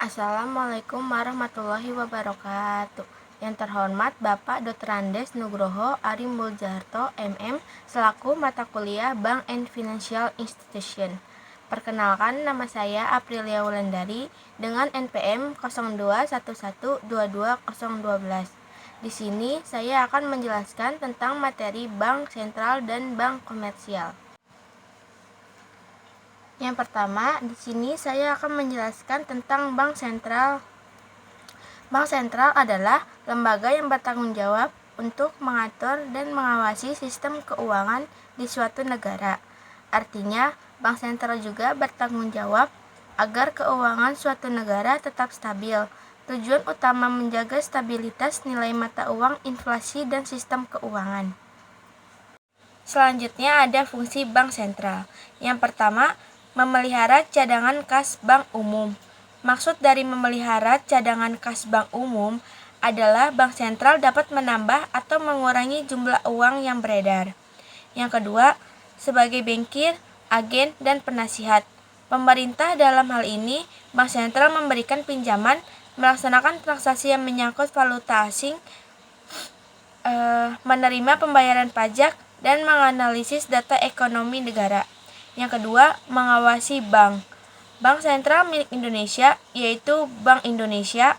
Assalamualaikum warahmatullahi wabarakatuh. Yang terhormat Bapak Dr. Andes Nugroho Ari Muljarto, MM, selaku mata kuliah Bank and Financial Institution. Perkenalkan, nama saya Aprilia Wulandari dengan NPM 0211220012. Di sini saya akan menjelaskan tentang materi bank sentral dan bank komersial. Yang pertama, di sini saya akan menjelaskan tentang bank sentral. Bank sentral adalah lembaga yang bertanggung jawab untuk mengatur dan mengawasi sistem keuangan di suatu negara. Artinya, bank sentral juga bertanggung jawab agar keuangan suatu negara tetap stabil. Tujuan utama menjaga stabilitas nilai mata uang, inflasi, dan sistem keuangan. Selanjutnya ada fungsi bank sentral. Yang pertama, memelihara cadangan kas bank umum. Maksud dari memelihara cadangan kas bank umum adalah bank sentral dapat menambah atau mengurangi jumlah uang yang beredar. Yang kedua, sebagai bankir, agen, dan penasihat. Pemerintah dalam hal ini, bank sentral memberikan pinjaman, melaksanakan transaksi yang menyangkut valuta asing, menerima pembayaran pajak, dan menganalisis data ekonomi negara. Yang kedua, mengawasi bank. Bank sentral milik Indonesia, yaitu Bank Indonesia,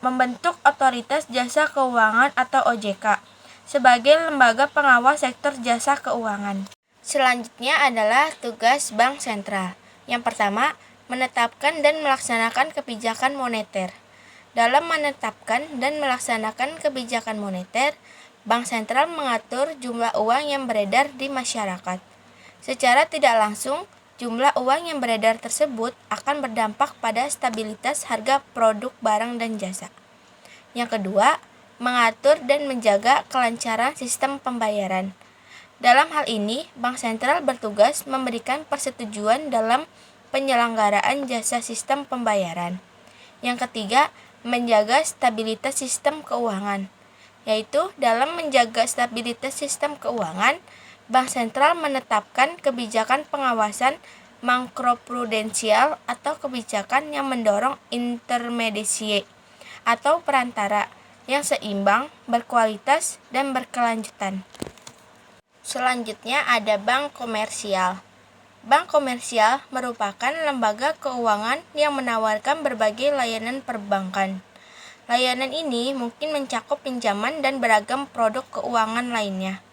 membentuk Otoritas Jasa Keuangan atau OJK sebagai lembaga pengawas sektor jasa keuangan. Selanjutnya adalah tugas bank sentral. Yang pertama, menetapkan dan melaksanakan kebijakan moneter. Dalam menetapkan dan melaksanakan kebijakan moneter, bank sentral mengatur jumlah uang yang beredar di masyarakat. Secara tidak langsung, jumlah uang yang beredar tersebut akan berdampak pada stabilitas harga produk barang dan jasa. Yang kedua, mengatur dan menjaga kelancaran sistem pembayaran. Dalam hal ini, bank sentral bertugas memberikan persetujuan dalam penyelenggaraan jasa sistem pembayaran. Yang ketiga, menjaga stabilitas sistem keuangan, yaitu dalam menjaga stabilitas sistem keuangan, bank sentral menetapkan kebijakan pengawasan makroprudensial atau kebijakan yang mendorong intermediasi atau perantara yang seimbang, berkualitas, dan berkelanjutan. Selanjutnya ada bank komersial. Bank komersial merupakan lembaga keuangan yang menawarkan berbagai layanan perbankan. Layanan ini mungkin mencakup pinjaman dan beragam produk keuangan lainnya.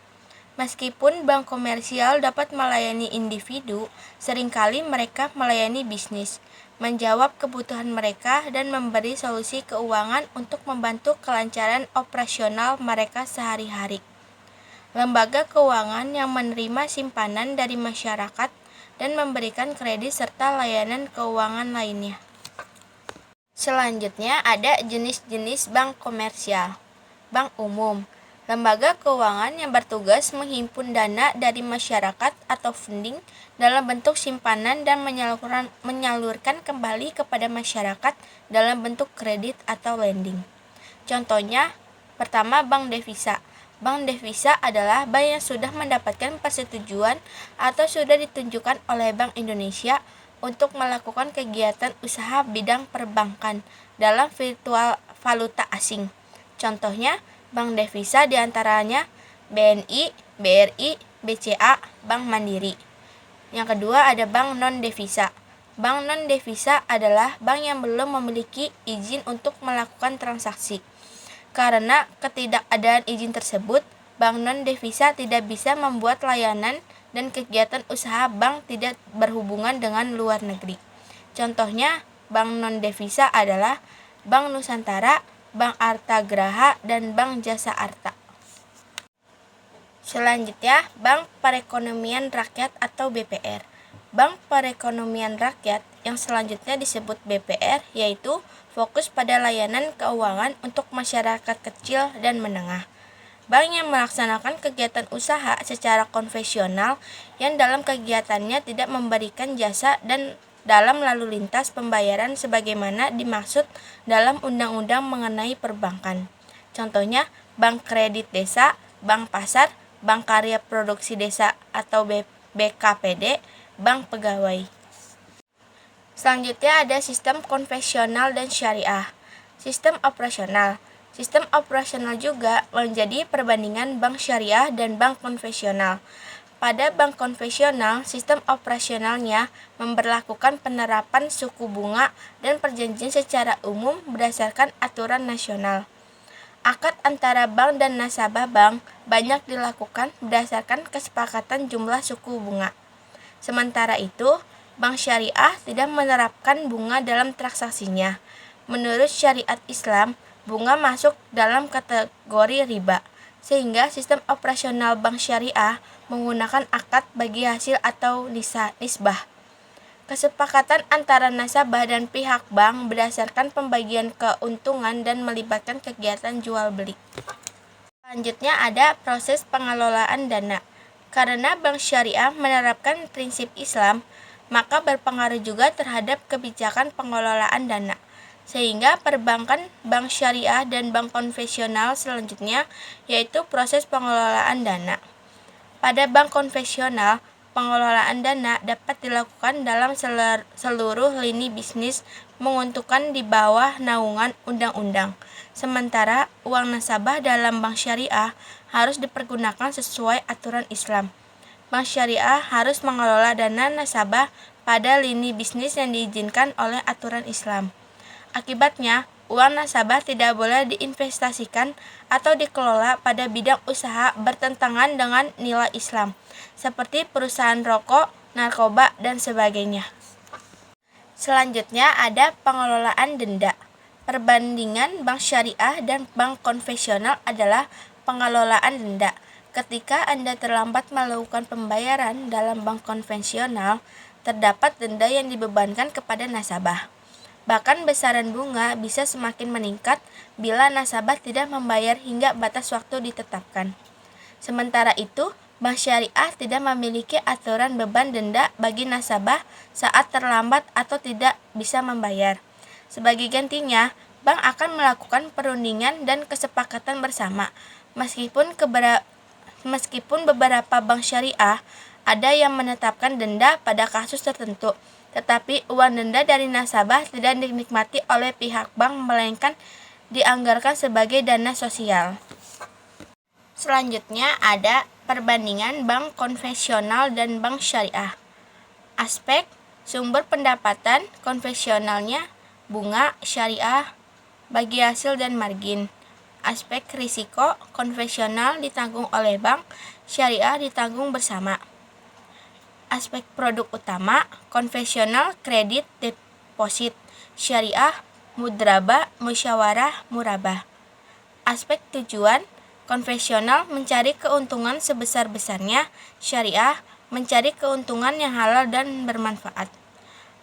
Meskipun bank komersial dapat melayani individu, seringkali mereka melayani bisnis, menjawab kebutuhan mereka, dan memberi solusi keuangan untuk membantu kelancaran operasional mereka sehari-hari. Lembaga keuangan yang menerima simpanan dari masyarakat dan memberikan kredit serta layanan keuangan lainnya. Selanjutnya ada jenis-jenis bank komersial. Bank umum, lembaga keuangan yang bertugas menghimpun dana dari masyarakat atau funding dalam bentuk simpanan dan menyalurkan kembali kepada masyarakat dalam bentuk kredit atau lending. Contohnya, pertama, bank devisa. Bank devisa adalah bank yang sudah mendapatkan persetujuan atau sudah ditunjukkan oleh Bank Indonesia untuk melakukan kegiatan usaha bidang perbankan dalam virtual valuta asing. Contohnya, bank devisa diantaranya BNI, BRI, BCA, Bank Mandiri. Yang kedua ada bank non-devisa. Bank non-devisa adalah bank yang belum memiliki izin untuk melakukan transaksi. Karena ketidakadaan izin tersebut, bank non-devisa tidak bisa membuat layanan dan kegiatan usaha bank tidak berhubungan dengan luar negeri. Contohnya, bank non-devisa adalah Bank Nusantara, Bank Artagraha, dan Bank Jasa Arta. Selanjutnya, Bank Perekonomian Rakyat atau BPR. Bank Perekonomian Rakyat yang selanjutnya disebut BPR yaitu fokus pada layanan keuangan untuk masyarakat kecil dan menengah. Bank yang melaksanakan kegiatan usaha secara konvensional yang dalam kegiatannya tidak memberikan jasa dan dalam lalu lintas pembayaran sebagaimana dimaksud dalam Undang-Undang mengenai perbankan. Contohnya, Bank Kredit Desa, Bank Pasar, Bank Karya Produksi Desa atau BKPD, Bank Pegawai. Selanjutnya ada sistem konvensional dan syariah. Sistem operasional. Sistem operasional juga menjadi perbandingan bank syariah dan bank konvensional. Pada bank konvensional, sistem operasionalnya memberlakukan penerapan suku bunga dan perjanjian secara umum berdasarkan aturan nasional. Akad antara bank dan nasabah bank banyak dilakukan berdasarkan kesepakatan jumlah suku bunga. Sementara itu, bank syariah tidak menerapkan bunga dalam transaksinya. Menurut syariat Islam, bunga masuk dalam kategori riba, sehingga sistem operasional bank syariah menggunakan akad bagi hasil atau nisbah. Kesepakatan antara nasabah dan pihak bank berdasarkan pembagian keuntungan dan melibatkan kegiatan jual beli. Selanjutnya ada proses pengelolaan dana. Karena bank syariah menerapkan prinsip Islam, maka berpengaruh juga terhadap kebijakan pengelolaan dana. Sehingga perbankan, bank syariah, dan bank konvensional selanjutnya yaitu proses pengelolaan dana. Pada bank konvensional, pengelolaan dana dapat dilakukan dalam seluruh lini bisnis menguntungkan di bawah naungan undang-undang. Sementara uang nasabah dalam bank syariah harus dipergunakan sesuai aturan Islam. Bank syariah harus mengelola dana nasabah pada lini bisnis yang diizinkan oleh aturan Islam. Akibatnya, uang nasabah tidak boleh diinvestasikan atau dikelola pada bidang usaha bertentangan dengan nilai Islam, seperti perusahaan rokok, narkoba, dan sebagainya. Selanjutnya ada pengelolaan denda. Perbandingan bank syariah dan bank konvensional adalah pengelolaan denda. Ketika Anda terlambat melakukan pembayaran dalam bank konvensional, terdapat denda yang dibebankan kepada nasabah. Bahkan besaran bunga bisa semakin meningkat bila nasabah tidak membayar hingga batas waktu ditetapkan. Sementara itu, bank syariah tidak memiliki aturan beban denda bagi nasabah saat terlambat atau tidak bisa membayar. Sebagai gantinya, bank akan melakukan perundingan dan kesepakatan bersama. Meskipun beberapa bank syariah ada yang menetapkan denda pada kasus tertentu, tetapi uang denda dari nasabah tidak dinikmati oleh pihak bank melainkan dianggarkan sebagai dana sosial. Selanjutnya ada perbandingan bank konvensional dan bank syariah. Aspek sumber pendapatan konvensionalnya bunga, syariah bagi hasil dan margin. Aspek risiko konvensional ditanggung oleh bank, syariah ditanggung bersama. Aspek produk utama konvensional kredit deposit, syariah mudrabah, musyawarah, murabah. Aspek tujuan konvensional mencari keuntungan sebesar-besarnya, syariah mencari keuntungan yang halal dan bermanfaat.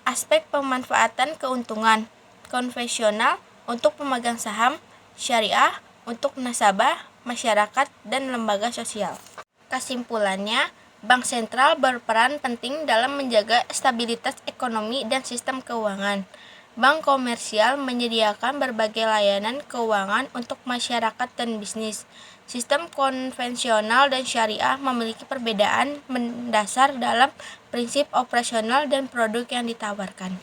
Aspek pemanfaatan keuntungan konvensional untuk pemegang saham, syariah untuk nasabah, masyarakat, dan lembaga sosial. Kesimpulannya, bank sentral berperan penting dalam menjaga stabilitas ekonomi dan sistem keuangan. Bank komersial menyediakan berbagai layanan keuangan untuk masyarakat dan bisnis. Sistem konvensional dan syariah memiliki perbedaan mendasar dalam prinsip operasional dan produk yang ditawarkan.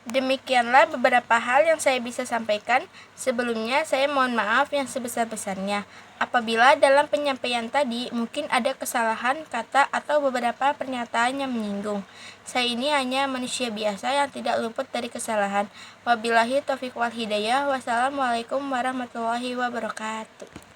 Demikianlah beberapa hal yang saya bisa sampaikan. Sebelumnya saya mohon maaf yang sebesar-besarnya apabila dalam penyampaian tadi mungkin ada kesalahan kata atau beberapa pernyataan yang menyinggung. Saya ini hanya manusia biasa yang tidak luput dari kesalahan. Wabillahi taufiq wal hidayah. Wassalamualaikum warahmatullahi wabarakatuh.